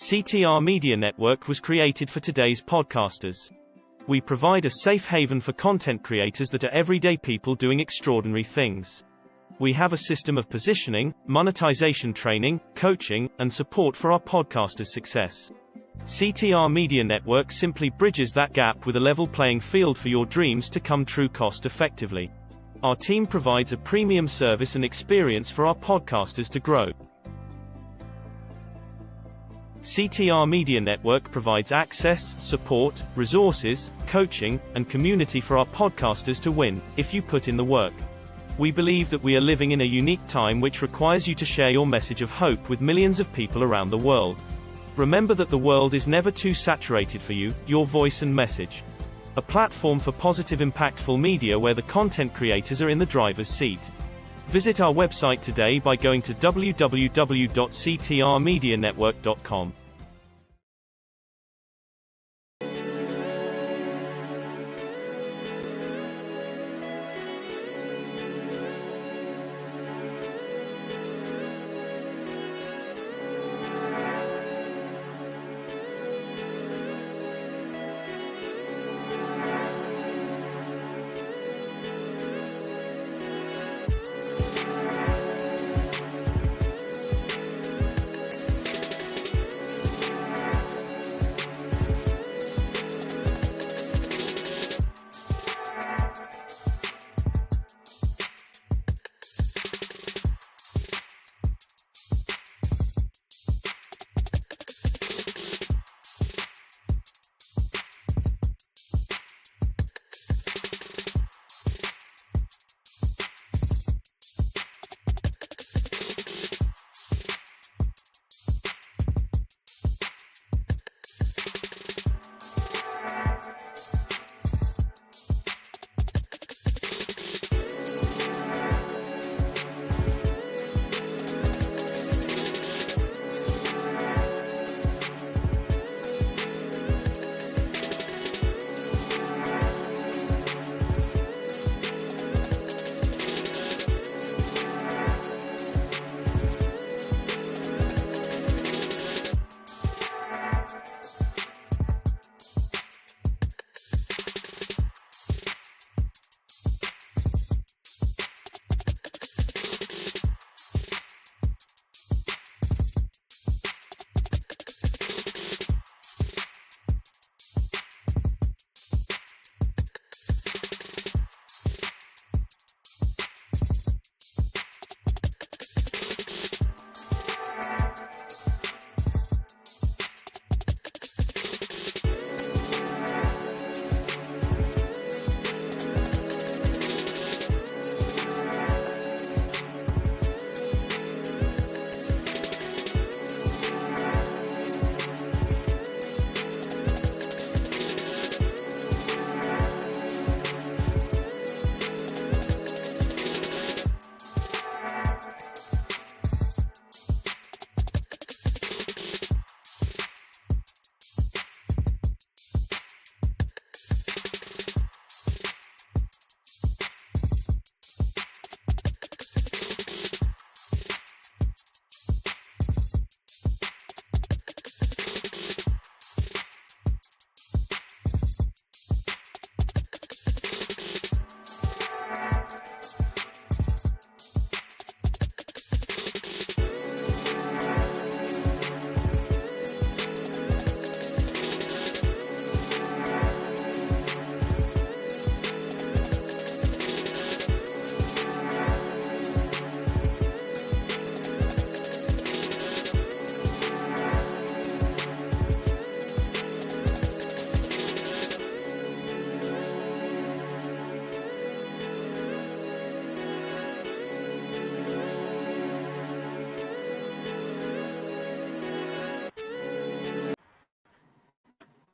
CTR Media Network was created for today's podcasters. We provide a safe haven for content creators that are everyday people doing extraordinary things. We have a system of positioning, monetization training, coaching, and support for our podcasters' success. CTR Media Network simply bridges that gap with a level playing field for your dreams to come true cost-effectively. Our team provides a premium service and experience for our podcasters to grow. CTR Media Network provides access, support, resources, coaching, and community for our podcasters to win, if you put in the work. We believe that we are living in a unique time which requires you to share your message of hope with millions of people around the world. Remember that the world is never too saturated for you, your voice and message. A platform for positive impactful media where the content creators are in the driver's seat. Visit our website today by going to www.ctrmedianetwork.com.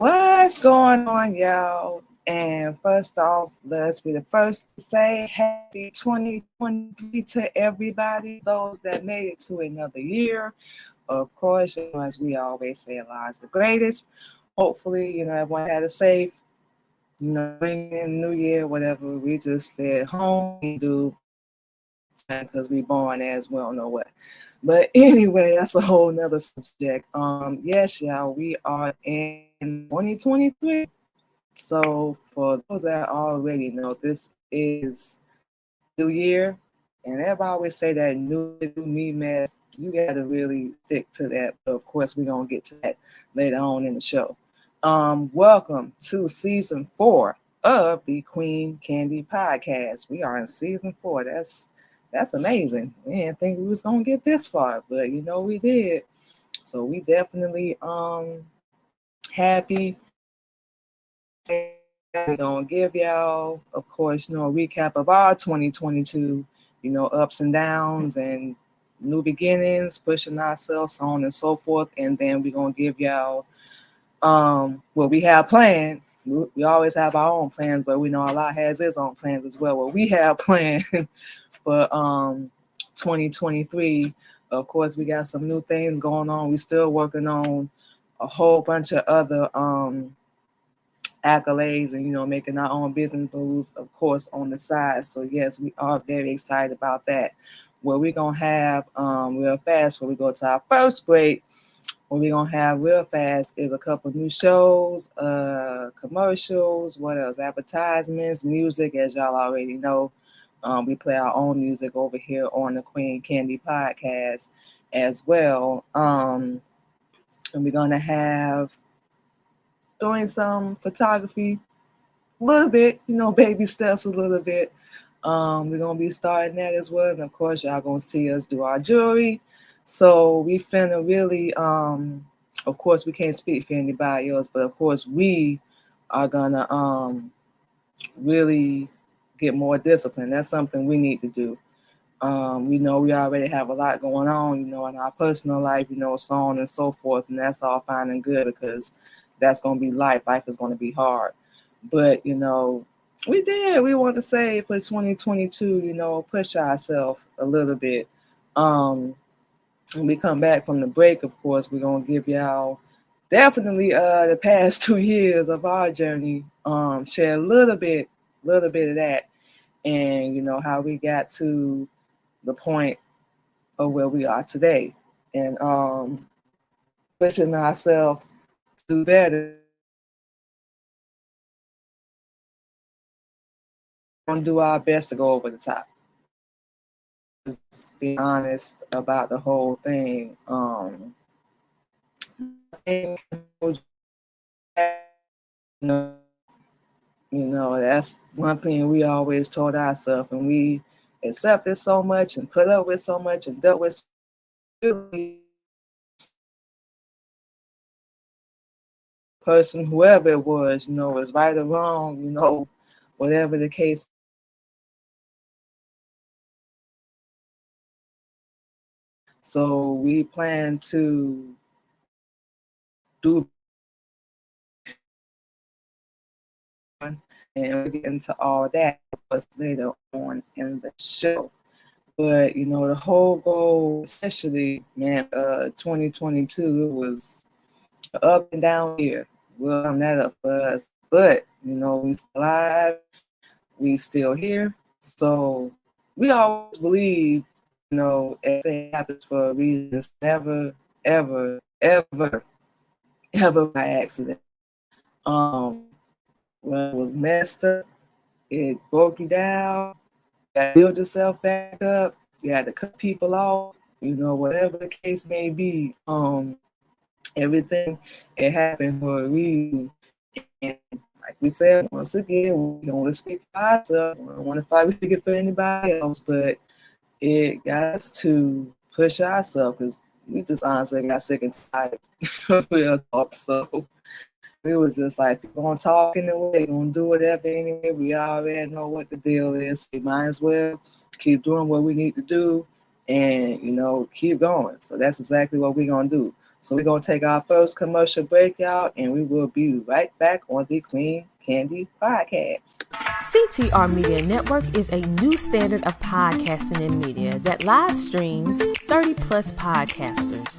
What's going on, y'all? And first off, let's be the first to say happy 2023 to everybody, those that made it to another year. Of course, as we always say, Allah's the greatest. Hopefully, everyone had a safe, bring in New Year, whatever. We just stay at home and do because we born as we don't know what. But anyway, that's a whole nother subject. Yes, y'all, we are in 2023. So for those that already know, this is New Year, and everybody always say that new me mess. You got to really stick to that. But of course, we're gonna get to that later on in the show. Welcome to season 4 of the Queen Candy Podcast. We are in season 4. That's amazing. We didn't think we was gonna get this far, but we did. So we definitely happy. We're gonna give y'all, of course, a recap of our 2022, ups and downs and new beginnings, pushing ourselves, so on and so forth. And then we're gonna give y'all what we have planned. We always have our own plans, but we know Allah has his own plans as well. What we have planned for 2023. Of course, we got some new things going on. We're still working on a whole bunch of other accolades and making our own business moves, of course, on the side. So yes, we are very excited about that. What we're gonna have real fast before we go to our first break, what we're gonna have real fast is a couple new shows, commercials, what else, advertisements, music. As y'all already know, we play our own music over here on the Queen Candy Podcast as well. And we're gonna have doing some photography, a little bit, baby steps a little bit. We're gonna be starting that as well, and of course, y'all gonna see us do our jewelry. So we finna really, of course, we can't speak for anybody else, but of course, we are gonna really get more discipline. That's something we need to do. We know we already have a lot going on, in our personal life, so on and so forth, and that's all fine and good because that's going to be life. Life is going to be hard. But, we want to say for 2022, push ourselves a little bit. When we come back from the break, of course, we're going to give y'all definitely the past 2 years of our journey, share a little bit of that, and, how we got to the point of where we are today. And pushing ourselves to do better. Gonna do our best to go over the top. Just be honest about the whole thing. That's one thing we always told ourselves, and we accepted so much and put up with so much and dealt with person, whoever it was, was right or wrong, whatever the case. So we plan to do, and we'll get into all that later on in the show. But the whole goal, especially 2022, it was an up and down year. We'll sum that up for us. But we still alive, we still here. So we always believe, everything happens for a reason. It's never, ever, ever, ever by accident. When it was messed up, it broke you down. You got to build yourself back up. You had to cut people off. Whatever the case may be. Everything, it happened for a reason. And like we said, once again, we don't want to speak for ourselves. We don't want to fight speak for anybody else, but it got us to push ourselves because we just honestly got sick and tired of real talk. So we was just like, people gonna talk anyway, they're gonna do whatever anyway. We already know what the deal is. We might as well keep doing what we need to do and keep going. So that's exactly what we're gonna do. So we're going to take our first commercial break out, and we will be right back on the Queen Candy Podcast. CTR Media Network is a new standard of podcasting and media that live streams 30-plus podcasters.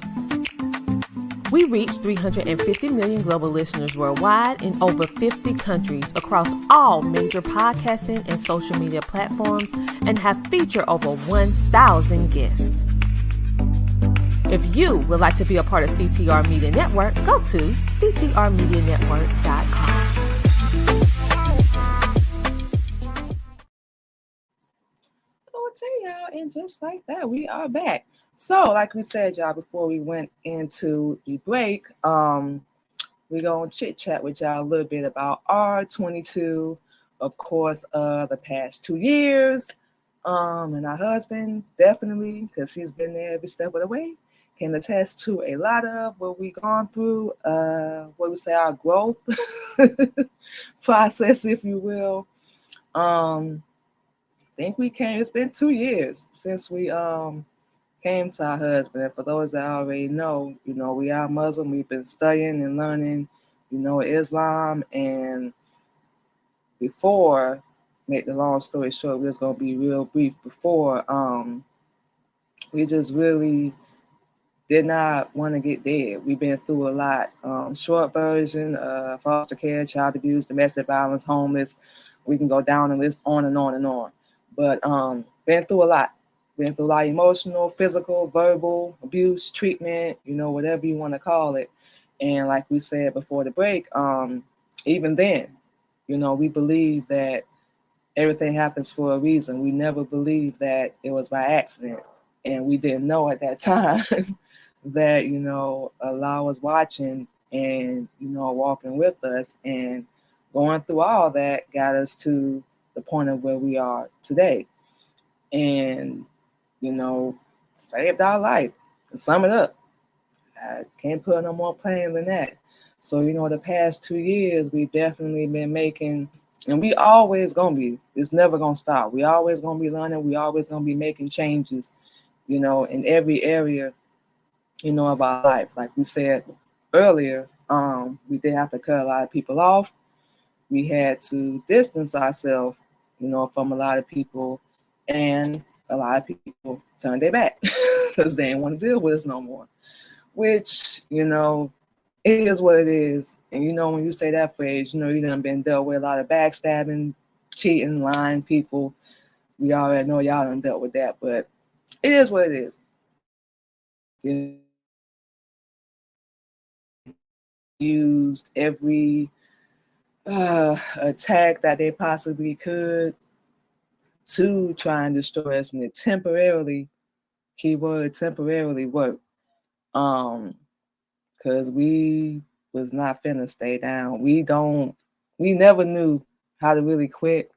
We reach 350 million global listeners worldwide in over 50 countries across all major podcasting and social media platforms and have featured over 1,000 guests. If you would like to be a part of CTR Media Network, go to ctrmedianetwork.com. I'll tell y'all, and just like that, we are back. So, like we said, y'all, before we went into the break, we're gonna chit chat with y'all a little bit about R22, of course, the past 2 years, and our husband definitely, because he's been there every step of the way, can attest to a lot of what we've gone through. What we say, our growth process, if you will. I think we came. It's been 2 years since we came to our husband. And for those that already know, we are Muslim. We've been studying and learning, Islam. And before, make the long story short, we're just gonna be real brief. Before, we just really did not want to get dead. We've been through a lot. Short version: foster care, child abuse, domestic violence, homeless. We can go down the list on and on and on. But been through a lot. Been through a lot: emotional, physical, verbal abuse, treatment, whatever you want to call it. And like we said before the break, even then, we believe that everything happens for a reason. We never believed that it was by accident. And we didn't know at that time that, Allah was watching and, walking with us, and going through all that got us to the point of where we are today. And, saved our life. To sum it up, I can't put no more plain than that. So, the past 2 years, we've definitely been making, and we always gonna be, it's never gonna stop. We always gonna be learning. We always gonna be making changes, in every area, of our life. Like we said earlier, we did have to cut a lot of people off. We had to distance ourselves, from a lot of people, and a lot of people turned their back because they didn't want to deal with us no more. Which, it is what it is. And when you say that phrase, you done been dealt with a lot of backstabbing, cheating, lying people. We already know y'all done dealt with that, but it is what it is. Used every attack that they possibly could to try and destroy us, and it temporarily, keyword temporarily, worked. Because we was not finna stay down. We never knew how to really quit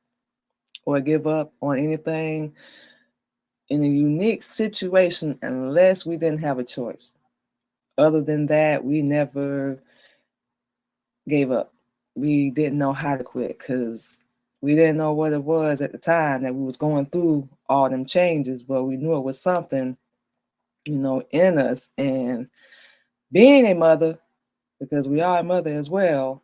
or give up on anything in a unique situation unless we didn't have a choice. Other than that, we never gave up. We didn't know how to quit because we didn't know what it was at the time that we was going through all them changes, but we knew it was something, in us. And being a mother, because we are a mother as well,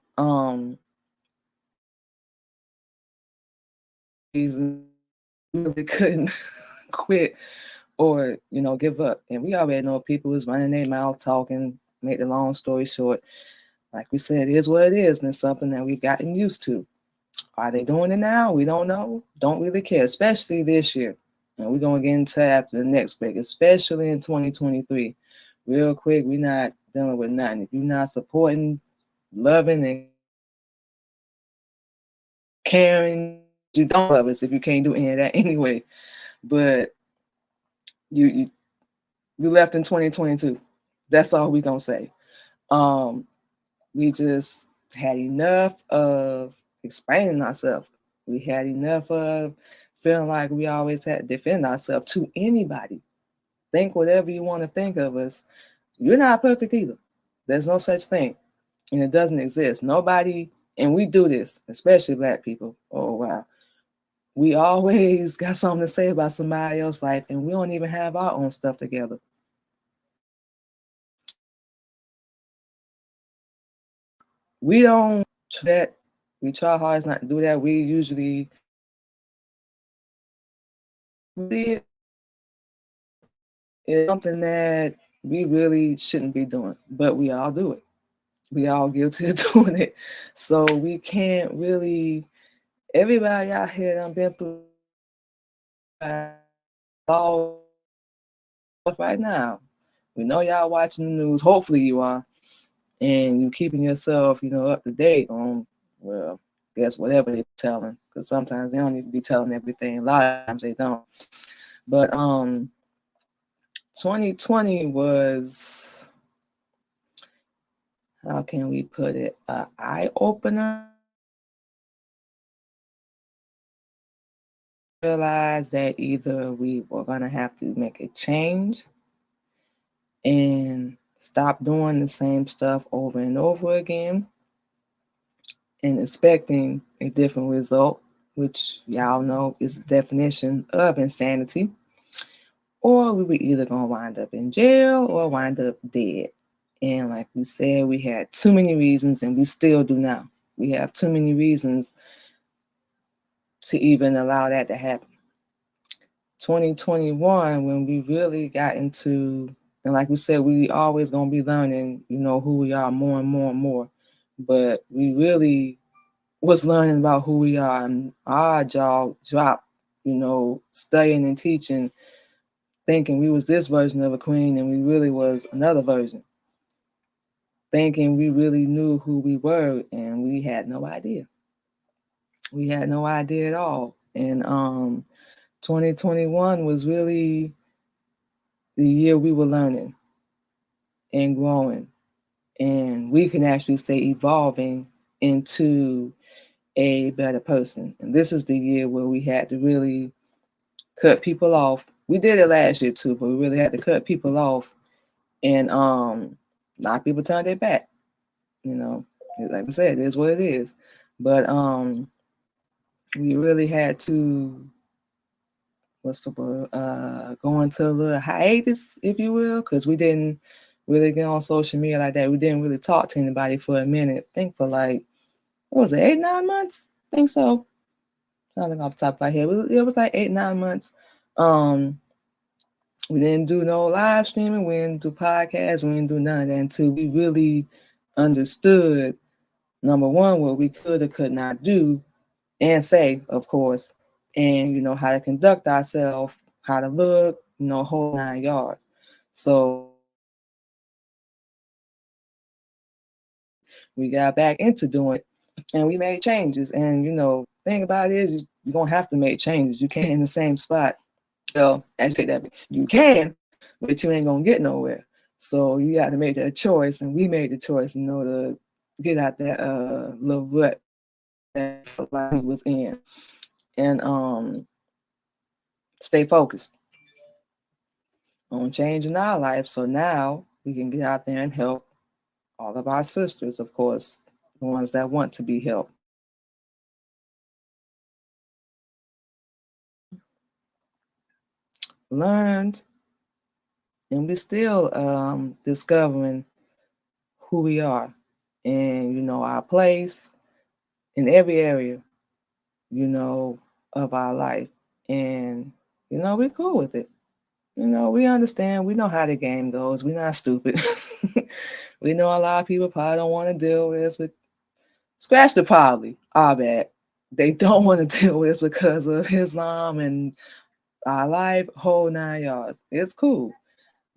reason really couldn't quit or, give up. And we already know people was running their mouth, talking, make the long story short. Like we said, it is what it is, and it's something that we've gotten used to. Are they doing it now? We don't know. Don't really care, especially this year. And we're going to get into after the next break, especially in 2023. Real quick, we're not dealing with nothing. If you're not supporting, loving, and caring, you don't love us if you can't do any of that anyway. But you left in 2022. That's all we're going to say. We just had enough of explaining ourselves. We had enough of feeling like we always had to defend ourselves to anybody. Think whatever you want to think of us. You're not perfect either. There's no such thing. And it doesn't exist. Nobody, and we do this, especially Black people. Oh, wow. We always got something to say about somebody else's life, and we don't even have our own stuff together. We don't do that. We try hard not to do that. We usually see it's something that we really shouldn't be doing, but we all do it. We all guilty of doing it. So we can't really, everybody out here done been through all right now. We know y'all watching the news. Hopefully you are. And you keeping yourself, up to date on, well, guess whatever they're telling. Because sometimes they don't need to be telling everything. A lot of times they don't. But 2020 was, how can we put it, an eye-opener. Realized that either we were going to have to make a change and stop doing the same stuff over and over again and expecting a different result, which y'all know is the definition of insanity, or we were either going to wind up in jail or wind up dead. And like we said, we had too many reasons, and we still do now. We have too many reasons to even allow that to happen. 2021, when we really got into, and like we said, we always going to be learning, who we are more and more and more. But we really was learning about who we are, and our jaw dropped, studying and teaching, thinking we was this version of a queen, and we really was another version. Thinking we really knew who we were, and we had no idea. We had no idea at all. And 2021 was really the year we were learning and growing, and we can actually say evolving into a better person. And this is the year where we had to really cut people off. We did it last year too, but we really had to cut people off, and a lot of people turned their back. Like I said, it is what it is. But we really had to, what's the word, go into a little hiatus, if you will, because we didn't really get on social media like that. We didn't really talk to anybody for a minute. I think for like, what was it, 8-9 months? I think so. I think off the top of my head, it was like 8-9 months. We didn't do no live streaming. We didn't do podcasts. We didn't do none of that until we really understood, number one, what we could or could not do and say, of course, and, how to conduct ourselves, how to look, whole 9 yards. So we got back into doing it, and we made changes. And, the thing about it is you're going to have to make changes. You can't in the same spot. Well, actually, that you can, but you ain't going to get nowhere. So you got to make that choice, and we made the choice, to get out that little rut that we was in, and stay focused on changing our life. So now we can get out there and help all of our sisters, of course, the ones that want to be helped. Learned, and we're still discovering who we are and, our place in every area, of our life. And, we're cool with it. We understand. We know how the game goes. We're not stupid. We know a lot of people probably don't want to deal with this, but scratch the probably, our bad. They don't want to deal with this because of Islam and our life, whole 9 yards. It's cool.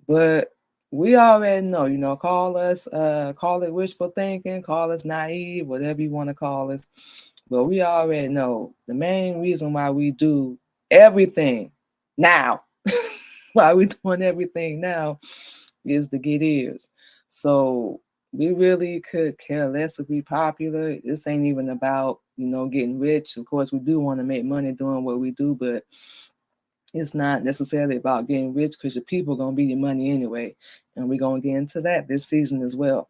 But we already know, call it wishful thinking, call us naive, whatever you want to call us. But we already know the main reason why we do everything now, why we doing everything now, is to get ears. So we really could care less if we popular. This ain't even about, getting rich. Of course, we do want to make money doing what we do, but it's not necessarily about getting rich, because your people are going to be your money anyway. And we're going to get into that this season as well.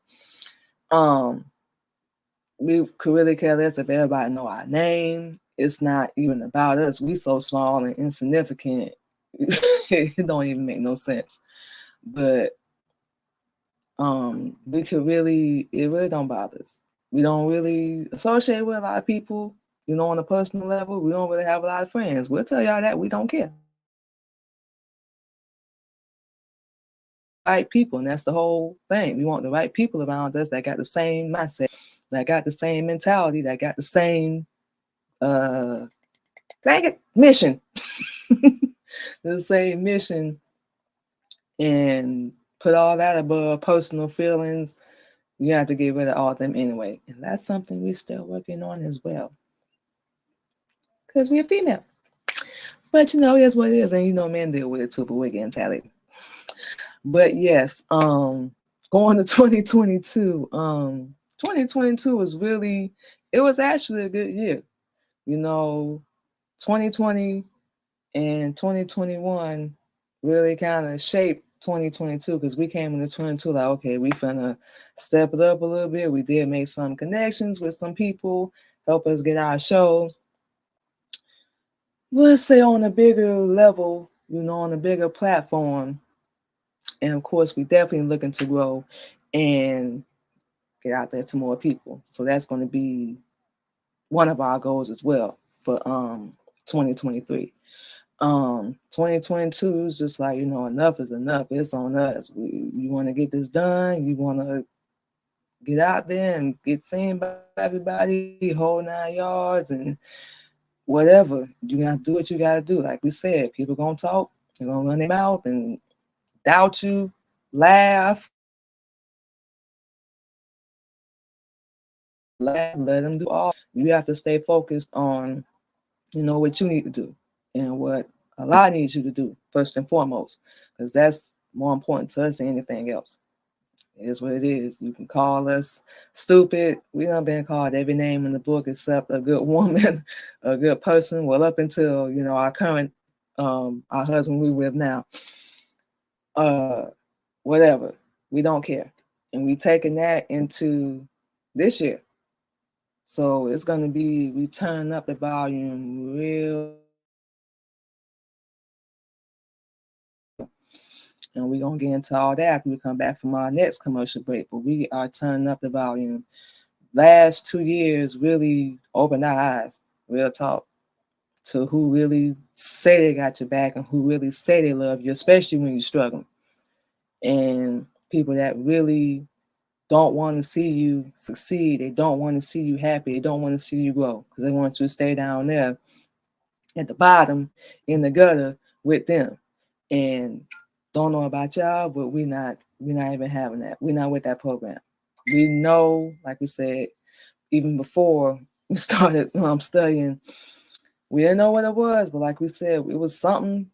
We could really care less if everybody know our name. It's not even about us. We so small and insignificant. It don't even make no sense. But it really don't bother us. We don't really associate with a lot of people, on a personal level. We don't really have a lot of friends. We'll tell y'all that we don't care. Right people, and that's the whole thing. We want the right people around us that got the same mindset, that got the same mentality, that got the same mission. The same mission and put all that above personal feelings. You have to get rid of all of them anyway. And that's something we're still working on as well. Because we're female. But that's what it is. And men deal with it too, but we're getting tallied. But yes, going to 2022. 2022 was it was actually a good year. 2020 and 2021 really kind of shaped 2022 because we came into 22 like, okay, we finna step it up a little bit. We did make some connections with some people, help us get our show, let's say, on a bigger level, on a bigger platform. And of course, we definitely looking to grow and get out there to more people. So that's going to be one of our goals as well for 2023. 2022 is just like, enough is enough. It's on us. You want to get this done. You want to get out there and get seen by everybody, whole 9 yards and whatever. You got to do what you got to do. Like we said, people going to talk. They're going to run their mouth and doubt you, laugh, let them do all. You have to stay focused on, what you need to do and what Allah needs you to do first and foremost, because that's more important to us than anything else. It is what it is. You can call us stupid. We done been called every name in the book except a good woman, a good person. Well, up until, our current, our husband we with now. Whatever. We don't care. And we taking that into this year. So it's going to be, we turn up the volume real. And we're going to get into all that after we come back from our next commercial break. But we are turning up the volume. Last 2 years really opened our eyes, real talk, to who really say they got your back and who really say they love you, especially when you're struggling. And people that really don't want to see you succeed. They don't want to see you happy. They don't want to see you grow because they want you to stay down there at the bottom in the gutter with them. And don't know about y'all, but we're not even having that. We're not with that program. We know, like we said, even before we started studying, we didn't know what it was, but like we said, it was something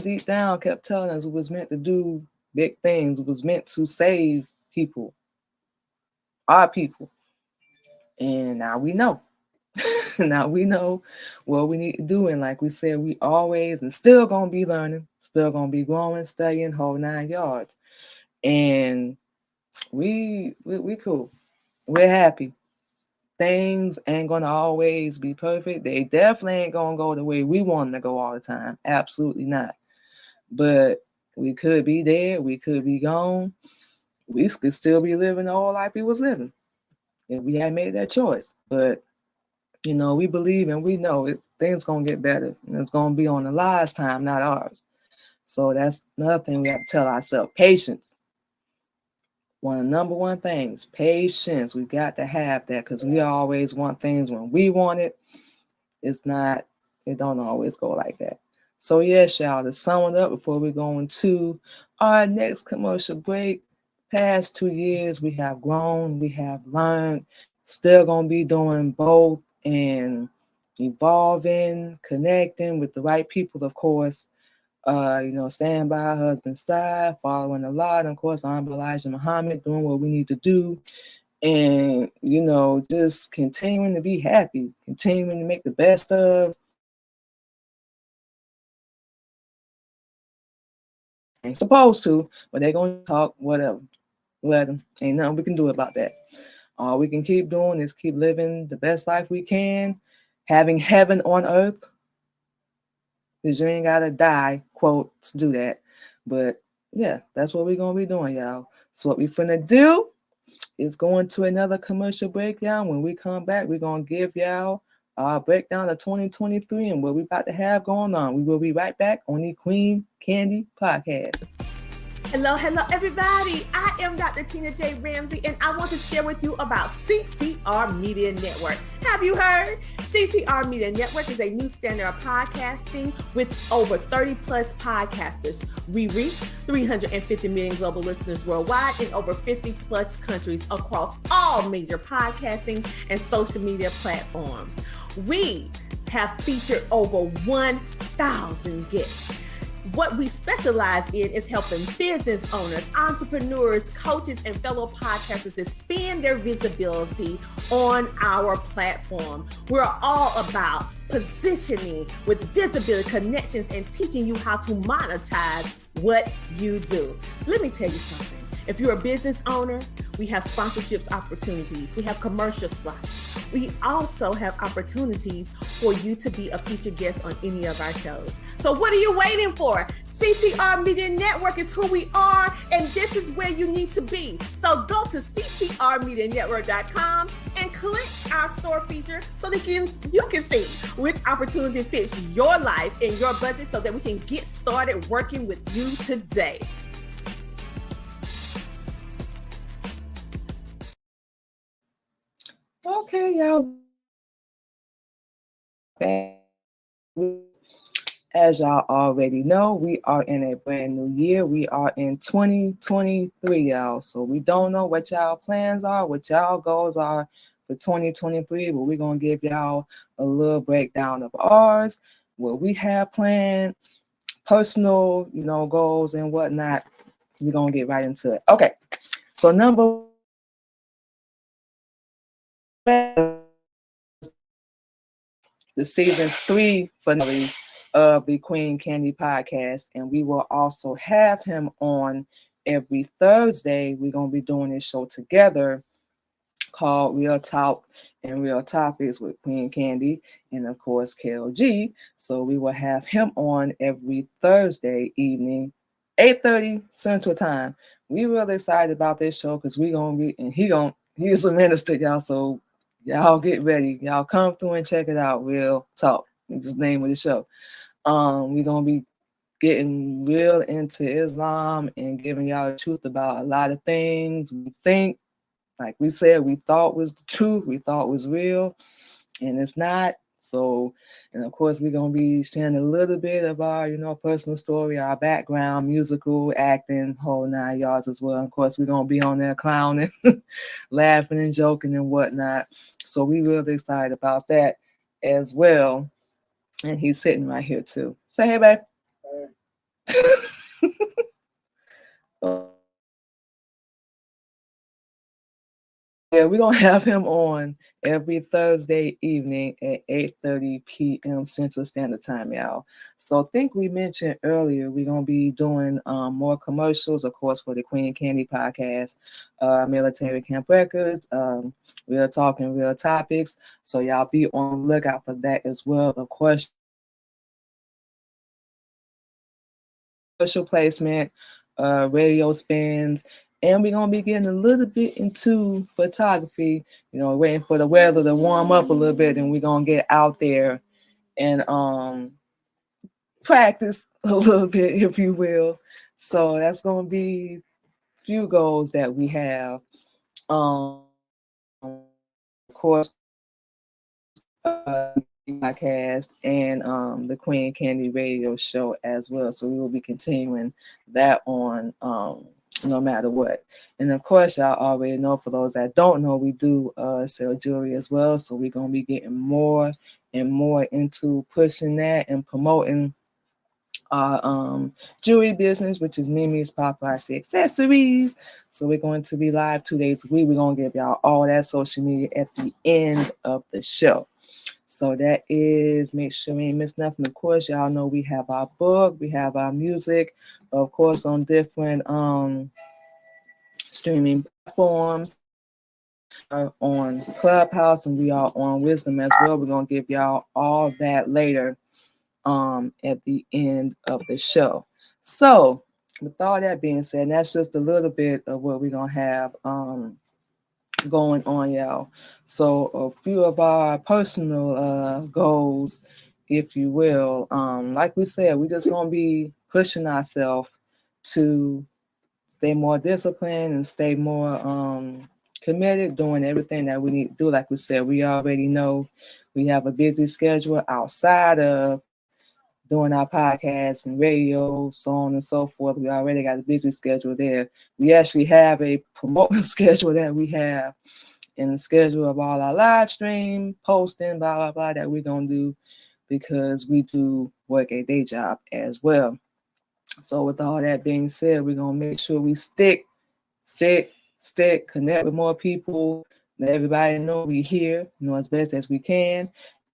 deep down kept telling us it was meant to do big things. It was meant to save people, our people. And now we know. Now we know what we need to do. And like we said, we always and still going to be learning, still going to be growing, studying, whole 9 yards. And we cool. We're happy. Things ain't going to always be perfect. They definitely ain't going to go the way we want them to go all the time. Absolutely not. But we could be dead. We could be gone. We could still be living the whole life we was living if we had made that choice. But we believe and we know things going to get better. And it's going to be on the last time, not ours. So that's another thing we have to tell ourselves. Patience. One of the number one things, patience. We got to have that because we always want things when we want it. It don't always go like that. So yes, y'all, to sum it up before we go into our next commercial break, past 2 years, we have grown, we have learned, still going to be doing both and evolving, connecting with the right people, of course, staying by our husband's side, following the law, and of course, Honorable Elijah Muhammad, doing what we need to do, and, just continuing to be happy, continuing to make the best of. Ain't supposed to, but they're going to talk, whatever. Let them. Ain't nothing we can do about that. All we can keep doing is keep living the best life we can, having heaven on earth, because you ain't got to die, quote, to do that. But, yeah, that's what we're going to be doing, y'all. So what we finna do is going to another commercial breakdown. When we come back, we're going to give y'all our breakdown of 2023 and what we about to have going on. We will be right back on the Queen Candy Podcast. Hello, everybody. I am Dr. Tina J. Ramsey, and I want to share with you about CTR Media Network. Have you heard? CTR Media Network is a new standard of podcasting with over 30 plus podcasters. We reach 350 million global listeners worldwide in over 50 plus countries across all major podcasting and social media platforms. We have featured over 1,000 guests. What we specialize in is helping business owners, entrepreneurs, coaches, and fellow podcasters expand their visibility on our platform. We're all about positioning with visibility, connections, and teaching you how to monetize what you do. Let me tell you something. If you're a business owner, we have sponsorships opportunities. We have commercial slots. We also have opportunities for you to be a featured guest on any of our shows. So what are you waiting for? CTR Media Network is who we are, and this is where you need to be. So go to ctrmedianetwork.com and click our store feature so that you can see which opportunity fits your life and your budget so that we can get started working with you today. Okay, y'all. As y'all already know, we are in a brand new year. We are in 2023, y'all. So we don't know what y'all plans are, what y'all goals are for 2023, but we're going to give y'all a little breakdown of ours, what we have planned, personal, goals and whatnot. We're going to get right into it. Okay. So number the season 3 finale of the Queen Candy podcast, and we will also have him on every Thursday. We're going to be doing this show together called Real Talk and Real Topics with Queen Candy and of course KLG. So we will have him on every Thursday evening, 8:30 Central Time. We really excited about this show because we're gonna be, and he's a minister, y'all. So y'all get ready. Y'all come through and check it out. Real Talk. It's the name of the show. We're gonna be getting real into Islam and giving y'all the truth about a lot of things we think, like we said, we thought was the truth, we thought was real, and it's not. So, and of course, we're gonna be sharing a little bit of our, personal story, our background, musical, acting, whole 9 yards as well. Of course, we're gonna be on there clowning, laughing and joking and whatnot. So we really excited about that as well. And he's sitting right here too. Say hey, babe. Yeah, we're going to have him on every Thursday evening at 8:30 p.m. Central Standard Time, y'all. So I think we mentioned earlier we're going to be doing more commercials, of course, for the Queen Candy podcast, Military Camp Records, Real Talking, Real Topics. So y'all be on the lookout for that as well. Of course, commercial placement, radio spins, and we're going to be getting a little bit into photography, waiting for the weather to warm up a little bit, and we're going to get out there and practice a little bit, if you will. So that's going to be a few goals that we have. Of course, podcast and the Queen Candy radio show as well. So we will be continuing that on no matter what. And of course, y'all already know, for those that don't know, we do sell jewelry as well. So we're going to be getting more and more into pushing that and promoting our jewelry business, which is Mimi's Paparazzi Accessories. So we're going to be live 2 days a week. We're going to give y'all all that social media at the end of the show. So that is, make sure we ain't miss nothing. Of course, y'all know we have our book, we have our music, of course, on different streaming platforms, on Clubhouse, and we are on Wisdom as well. We're going to give y'all all that later at the end of the show. So with all that being said, that's just a little bit of what we're going to have going on, y'all. So a few of our personal goals, if you will, like we said, we're just going to be pushing ourselves to stay more disciplined and stay more committed, doing everything that we need to do. Like we said, we already know we have a busy schedule outside of doing our podcasts and radio, so on and so forth. We already got a busy schedule there. We actually have a promoting schedule that we have in the schedule of all our live stream, posting, blah, blah, blah, that we're going to do because we do work a day job as well. So with all that being said, we're going to make sure we stick, connect with more people, let everybody know we here, as best as we can.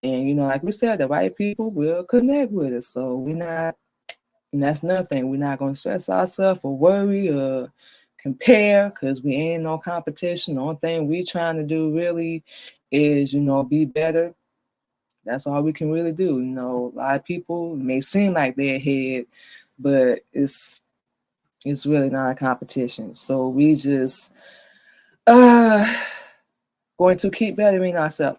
And, like we said, the right people will connect with us. So we're not, and that's another thing, we're not going to stress ourselves or worry or compare because we ain't no competition. The only thing we trying to do really is, be better. That's all we can really do. A lot of people may seem like they're ahead, but it's really not a competition. So we just going to keep bettering ourselves,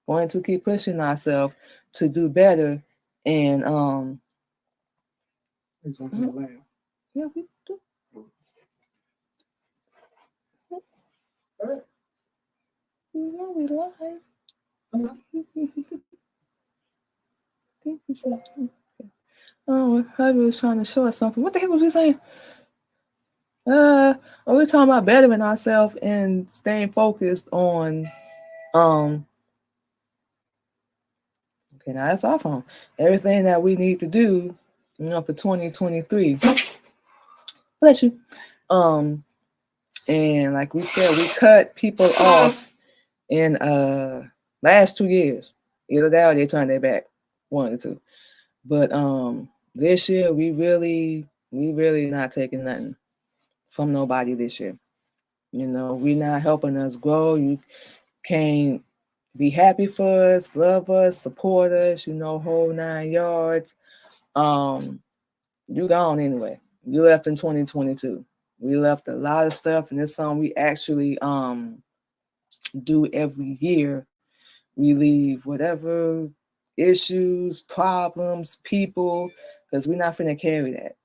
going to keep pushing ourselves to do better. And yeah, we do. All right. Yeah, we live. Thank you so much. Oh, Hubby was trying to show us something. What the heck was we saying? We're talking about bettering ourselves and staying focused on okay, now that's our phone. Everything that we need to do, for 2023. Bless you. And like we said, we cut people off in last 2 years. Either that or they turned their back. One or two. But this year we really not taking nothing from nobody this year. We're not helping us grow. You can't be happy for us, love us, support us, whole 9 yards. You gone anyway. You left in 2022. We left a lot of stuff, and it's something we actually do every year. We leave whatever issues, problems, people, because we're not finna carry that.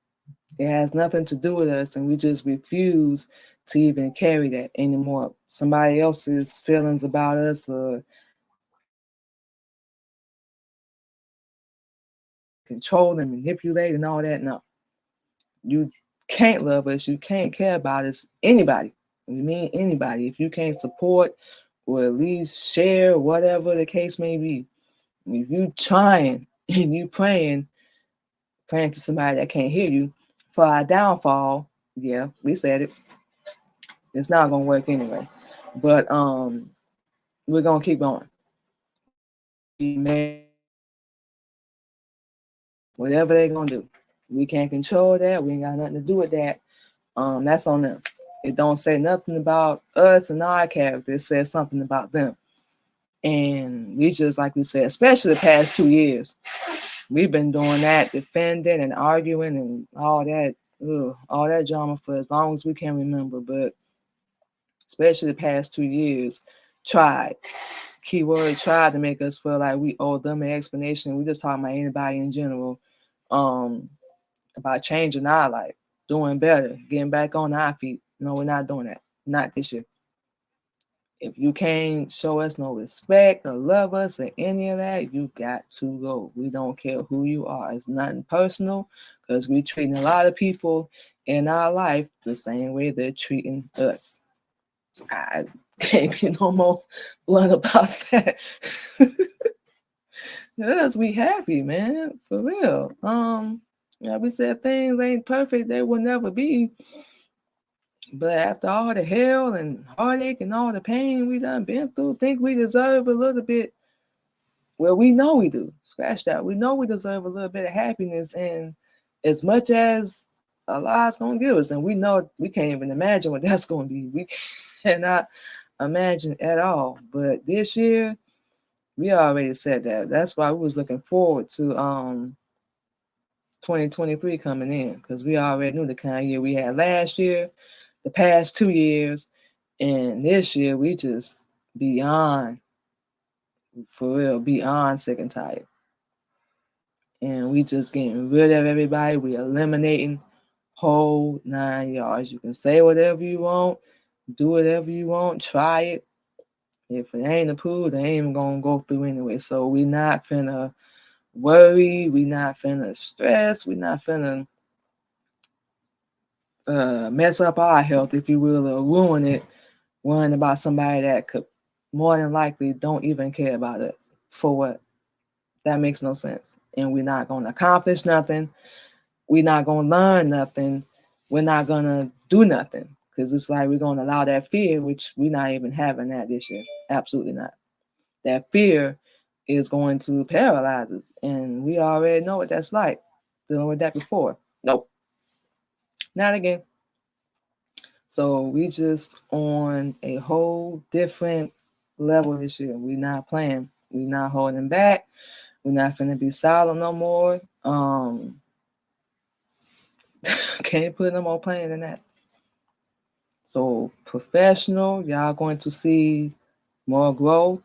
It has nothing to do with us, and we just refuse to even carry that anymore. Somebody else's feelings about us or control and manipulate and all that. No. You can't love us. You can't care about us. Anybody. We mean anybody. If you can't support or at least share, whatever the case may be, if you trying and you praying to somebody that can't hear you for our downfall, yeah, we said it. It's not gonna work anyway. But we're gonna keep going. Whatever they're gonna do. We can't control that. We ain't got nothing to do with that. That's on them. It don't say nothing about us and our character. It says something about them. And we just, like we said, especially the past 2 years, we've been doing that, defending and arguing and all that drama for as long as we can remember. But especially the past 2 years, tried to make us feel like we owe them an explanation. We just talking about anybody in general, about changing our life, doing better, getting back on our feet. No, we're not doing that. Not this year. If you can't show us no respect or love us or any of that, you got to go. We don't care who you are. It's nothing personal because we're treating a lot of people in our life the same way they're treating us. I can't be no more blunt about that. Because we happy, man, for real. We said things ain't perfect, they will never be. But after all the hell and heartache and all the pain we done been through, think we deserve a little bit. Well, we know we do. Scratch that. We know we deserve a little bit of happiness, and as much as Allah's gonna give us, and we know we can't even imagine what that's gonna be. We cannot imagine at all. But this year, we already said that. That's why we was looking forward to 2023 coming in, because we already knew the kind of year we had last year, the past 2 years, and this year we just beyond, for real, beyond sick and tired. And we just getting rid of everybody. We eliminating whole 9 yards. You can say whatever you want. Do whatever you want, try it. If it ain't approved, they ain't even gonna go through anyway. So we not finna worry, we not finna stress, we not finna mess up our health, if you will, or ruin it, worrying about somebody that could more than likely don't even care about it. For what? That makes no sense. And we're not gonna accomplish nothing. We're not gonna learn nothing. We're not gonna do nothing. Because it's like we're gonna allow that fear, which we're not even having that this year. Absolutely not. That fear is going to paralyze us. And we already know what that's like. Dealing with that before. Nope. Not again. So we just on a whole different level this year. We're not playing. We're not holding back. We're not finna be silent no more. Can't put no more playing than that. So professional, y'all going to see more growth.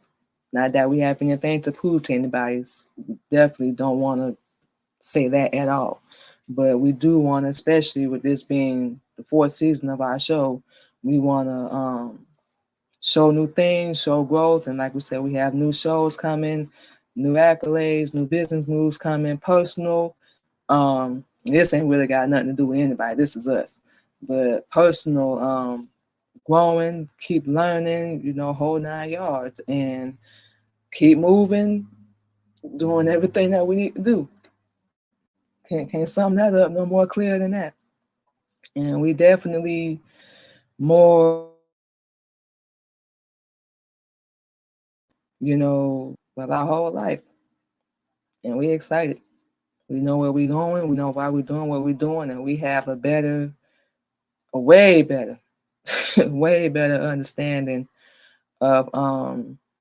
Not that we have anything to prove to anybody. We definitely don't want to say that at all. But we do want to, especially with this being the 4th season of our show, we want to show new things, show growth. And like we said, we have new shows coming, new accolades, new business moves coming, personal. This ain't really got nothing to do with anybody. This is us. But personal, growing, keep learning, whole 9 yards, and keep moving, doing everything that we need to do. Can't sum that up no more clear than that. And we definitely more, with our whole life. And we excited. We know where we're going. We know why we're doing what we're doing. And we have a way better, way better understanding of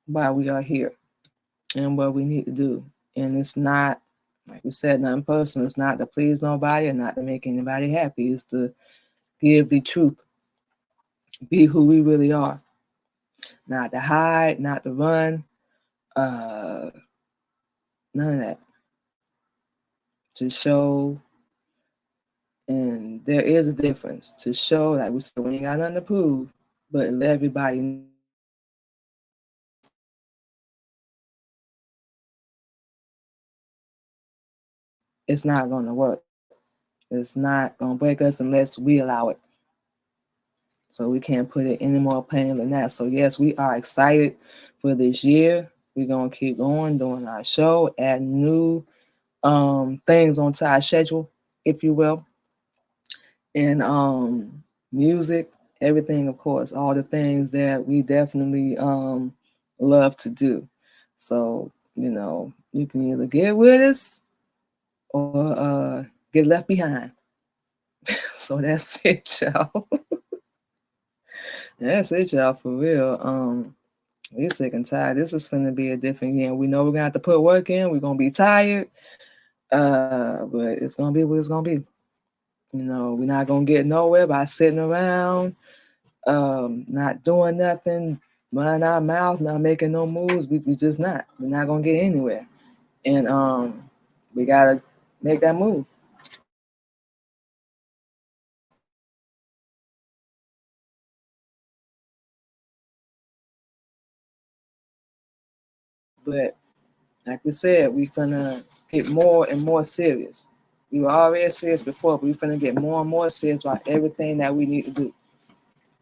why we are here and what we need to do. And it's not, like we said, nothing personal. It's not to please nobody and not to make anybody happy. It's to give the truth. Be who we really are. Not to hide, not to run. None of that. To show, and there is a difference. To show, like we said, we ain't got nothing to prove, but let everybody know. It's not going to work. It's not going to break us unless we allow it. So we can't put it any more plain than that. So yes, we are excited for this year. We're going to keep going, doing our show, add new things onto our schedule, if you will. And music, everything, of course, all the things that we definitely love to do. So, you can either get with us or get left behind. So that's it, y'all. That's it, y'all, for real. We're sick and tired. This is going to be a different year. We know we're going to have to put work in. We're going to be tired. But it's going to be what it's going to be. We're not going to get nowhere by sitting around, not doing nothing, running our mouth, not making no moves. We just not. We're not going to get anywhere. And we got to make that move. But like we said, we finna get more and more serious. We were already serious before, but we finna get more and more serious about everything that we need to do.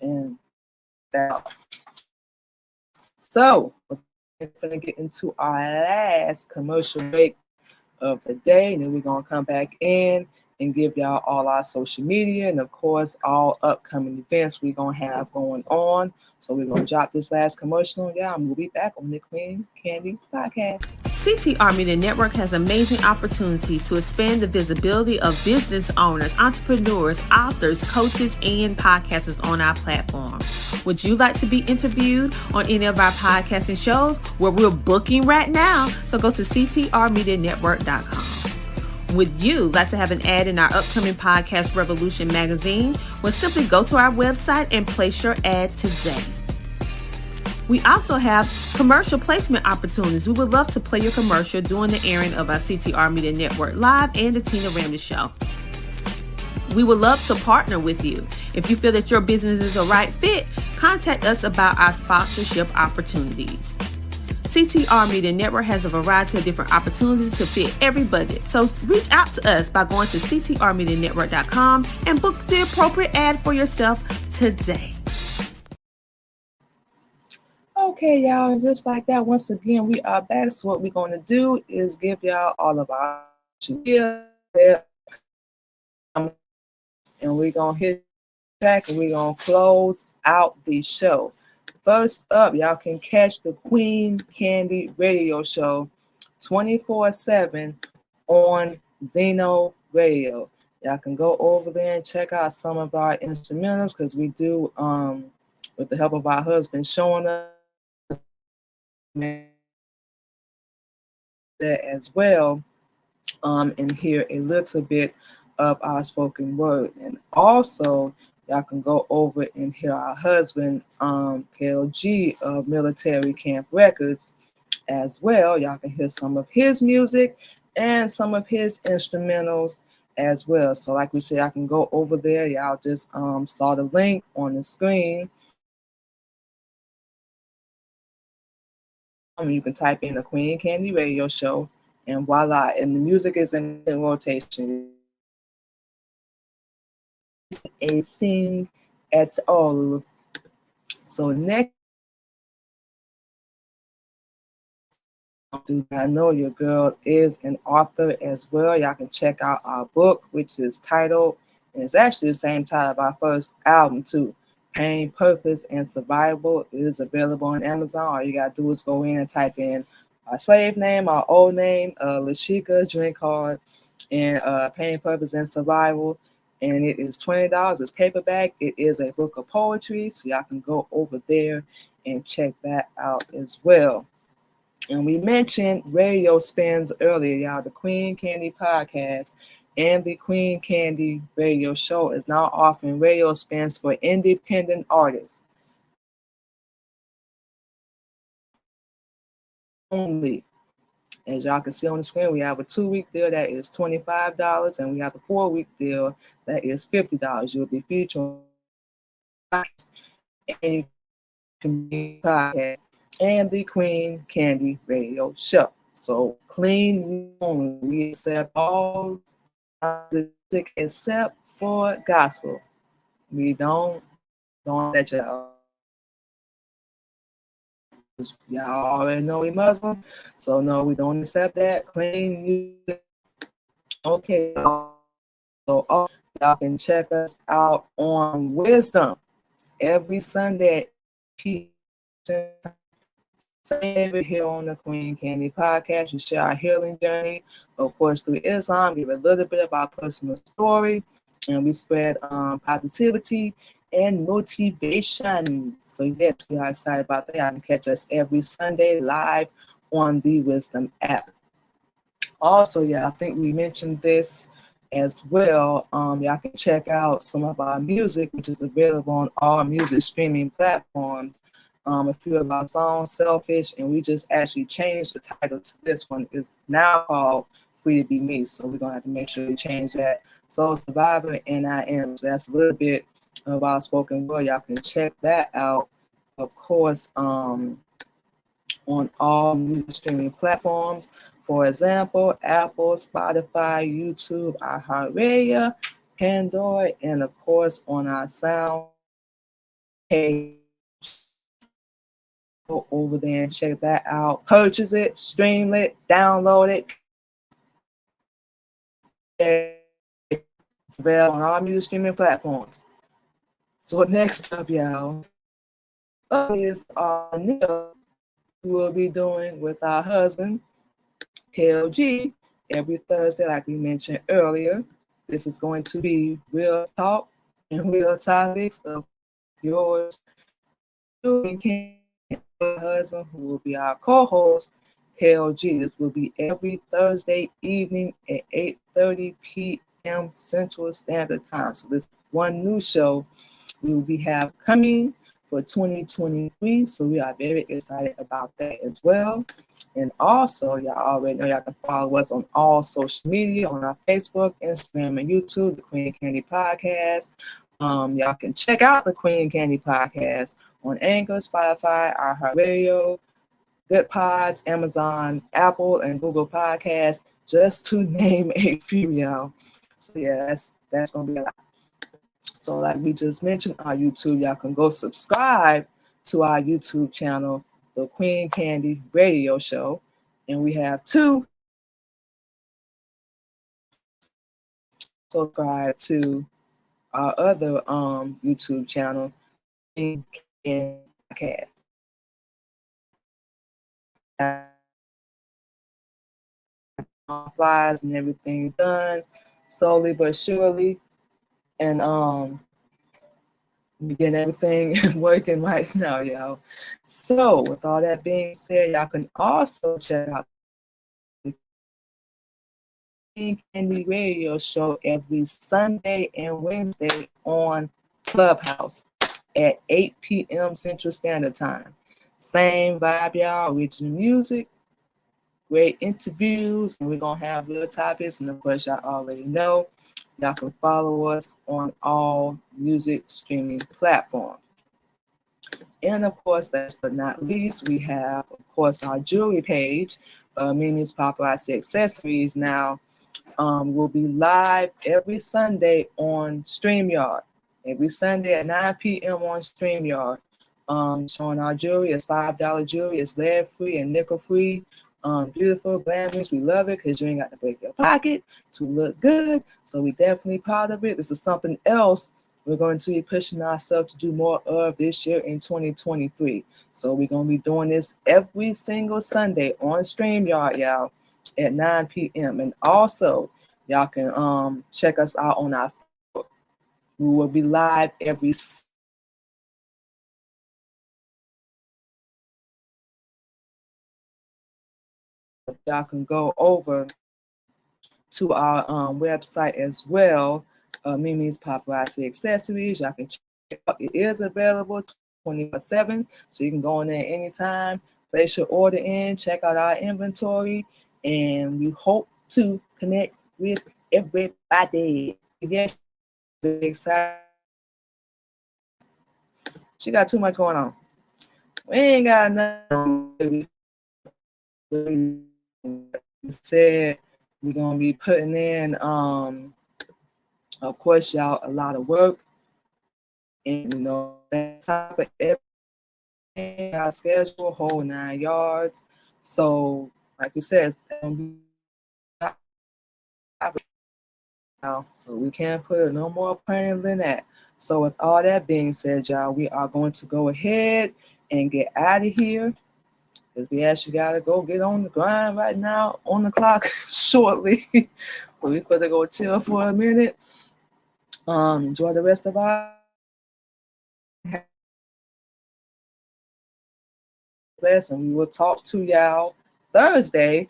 And that. So we're gonna get into our last commercial break of the day, and then we're gonna come back in and give y'all all our social media and of course all upcoming events we're gonna have going on. So we're gonna drop this last commercial, and we'll be back on the Queen Candy Podcast. CTR Media Network has amazing opportunities to expand the visibility of business owners, entrepreneurs, authors, coaches, and podcasters on our platform. Would you like to be interviewed on any of our podcasting shows where we're booking right now? So go to ctrmedianetwork.com. Would you like to have an ad in our upcoming Podcast Revolution magazine? Well, simply go to our website and place your ad today. We also have commercial placement opportunities. We would love to play your commercial during the airing of our CTR Media Network Live and the Tina Ramsey Show. We would love to partner with you. If you feel that your business is a right fit, contact us about our sponsorship opportunities. CTR Media Network has a variety of different opportunities to fit every budget. So reach out to us by going to ctrmedianetwork.com and book the appropriate ad for yourself today. Okay, y'all, and just like that, once again, we are back. So what we're going to do is give y'all all of our media, and we're going to hit back and we're going to close out the show. First up, y'all can catch the Queen Candy radio show 24/7 on Zeno Radio. Y'all can go over there and check out some of our instrumentals because we do, with the help of our husband showing us that as well, and hear a little bit of our spoken word. And also, y'all can go over and hear our husband, KLG of Military Camp Records as well. Y'all can hear some of his music and some of his instrumentals as well. So like we said, I can go over there. Y'all just saw the link on the screen. You can type in the Queen Candy radio show and voila, and the music is in rotation. A thing at all. So next, I know your girl is an author as well. Y'all can check out our book, which is titled, and it's actually the same title of our first album too, Pain, Purpose, and Survival. It is available on Amazon. All you gotta do is go in and type in our slave name, our old name, Lashika Drink Card, and Pain, Purpose, and Survival. And it is $20. It's paperback. It is a book of poetry, so y'all can go over there and check that out as well. And we mentioned radio spins earlier, y'all. The Queen Candy Podcast and the Queen Candy Radio Show is now offering radio spins for independent artists only. As y'all can see on the screen, we have a 2-week deal that is $25, and we have a 4-week deal that is $50. You'll be featured on and you can be podcast and the Queen Candy Radio Show. So clean only. We accept all music except for gospel. We don't let y'all. Y'all already know we Muslim, so no, we don't accept that. Clean music. Okay, so y'all can check us out on Wisdom every Sunday at same here on the Queen Candy Podcast. We share our healing journey, of course, through Islam, give a little bit of our personal story, and we spread positivity and motivation. So yes, we are excited about that. You can catch us every Sunday live on the Wisdom app. Also, I think we mentioned this as well. Y'all can check out some of our music, which is available on all music streaming platforms. A few of our songs, Selfish, and we just actually changed the title to this one. It's now called Free to Be Me. So we're going to have to make sure we change that. Soul Survivor and I Am. So that's a little bit of our spoken word. Y'all can check that out, of course, on all music streaming platforms. For example, Apple, Spotify, YouTube, iHeartRadio, Pandora, and of course on our sound page. Go over there and check that out. Purchase it, stream it, download it. It's available on all music streaming platforms. So next up, y'all, is our new we'll be doing with our husband, KLG, every Thursday, like we mentioned earlier. This is going to be real talk and real topics of yours. Husband, who will be our co-host, KLG. This will be every Thursday evening at 8:30 p.m. Central Standard Time. So this one new show we will have coming for 2023. So we are very excited about that as well. And also, y'all already know y'all can follow us on all social media, on our Facebook, Instagram, and YouTube, the Queen Candy Podcast. Y'all can check out the Queen Candy Podcast on Anchor, Spotify, iHeartRadio, Good Pods, Amazon, Apple, and Google Podcasts, just to name a few, y'all. So yeah, that's gonna be a lot. So like we just mentioned, our YouTube, y'all can go subscribe to our YouTube channel, The Queen Candy Radio Show, and we have 2. Subscribe to our other YouTube channel, Queen Candy Podcast. Flies and everything done slowly but surely, and we get everything working right now, y'all. So with all that being said, y'all can also check out the Queen Candy Radio Show every Sunday and Wednesday on Clubhouse at 8 p.m. Central Standard Time. Same vibe, y'all. Original music, great interviews, and we're going to have little topics. And of course, y'all already know, y'all can follow us on all music streaming platforms. And of course, last but not least, we have, of course, our jewelry page, Mimi's Paparazzi Accessories. Now, will be live every Sunday on StreamYard. Every Sunday at 9 p.m. on StreamYard. Showing our jewelry. It's $5 jewelry. It's lead-free and nickel-free. Beautiful, glamorous. We love it because you ain't got to break your pocket to look good. So we definitely proud of it. This is something else we're going to be pushing ourselves to do more of this year in 2023. So we're going to be doing this every single Sunday on StreamYard, y'all, at 9 p.m. And also, y'all can check us out on our Facebook. We will be live every y'all can go over to our website as well, Mimi's Paparazzi Accessories. Y'all can check it out. It is available 24/7, so you can go in there anytime, place your order in, check out our inventory, and we hope to connect with everybody. Again, very excited. She got too much going on. We ain't got nothing. We said we're gonna be putting in, of course, y'all, a lot of work, and you know, that type of everything, our schedule, whole 9 yards. So, like we said, so we can't put it no more plain than that. So, with all that being said, y'all, we are going to go ahead and get out of here. We actually gotta go get on the grind right now, on the clock shortly. But we finna go chill for a minute. Enjoy the rest of our lesson. We will talk to y'all Thursday.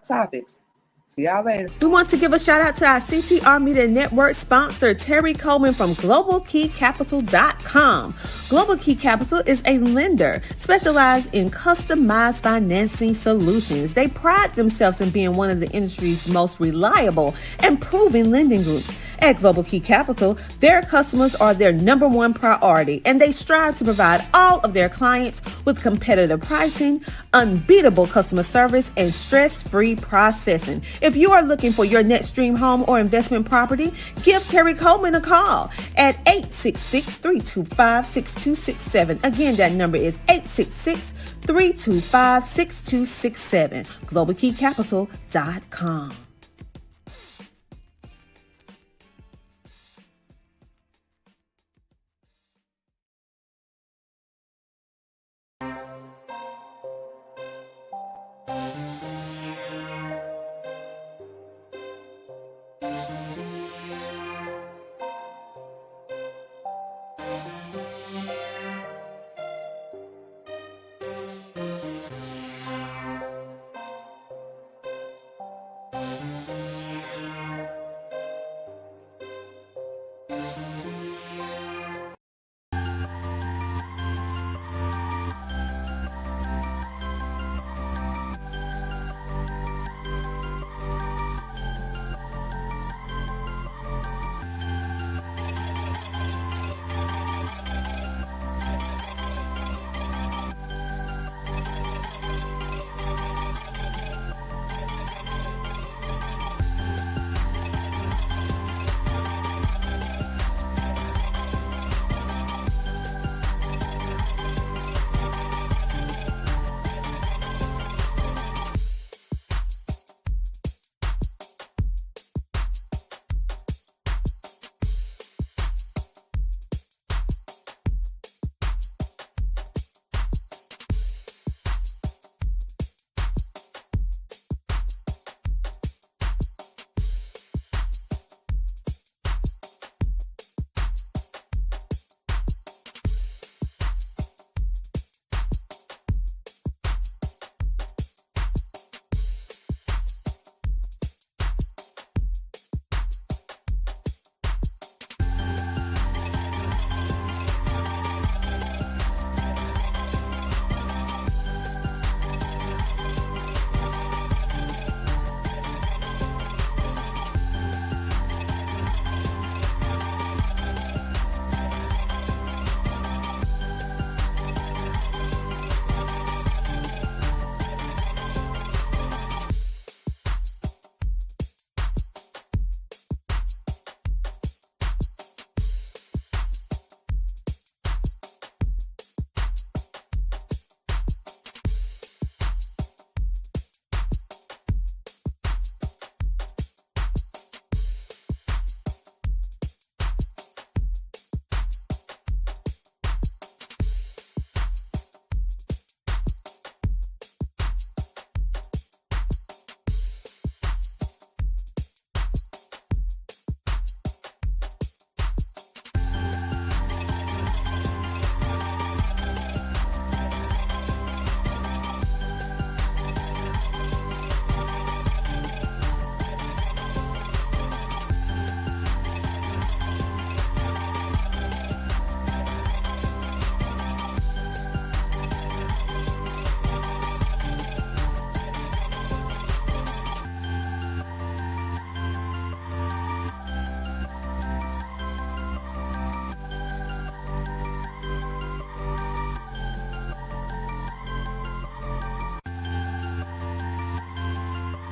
Topics. See y'all later. We want to give a shout out to our CTR Media Network sponsor, Terry Coleman from GlobalKeyCapital.com. Global Key Capital is a lender specialized in customized financing solutions. They pride themselves in being one of the industry's most reliable and proven lending groups. At Global Key Capital, their customers are their number one priority, and they strive to provide all of their clients with competitive pricing, unbeatable customer service, and stress-free processing. If you are looking for your next dream home or investment property, give Terry Coleman a call at 866-325-6267. Again, that number is 866-325-6267. GlobalKeyCapital.com.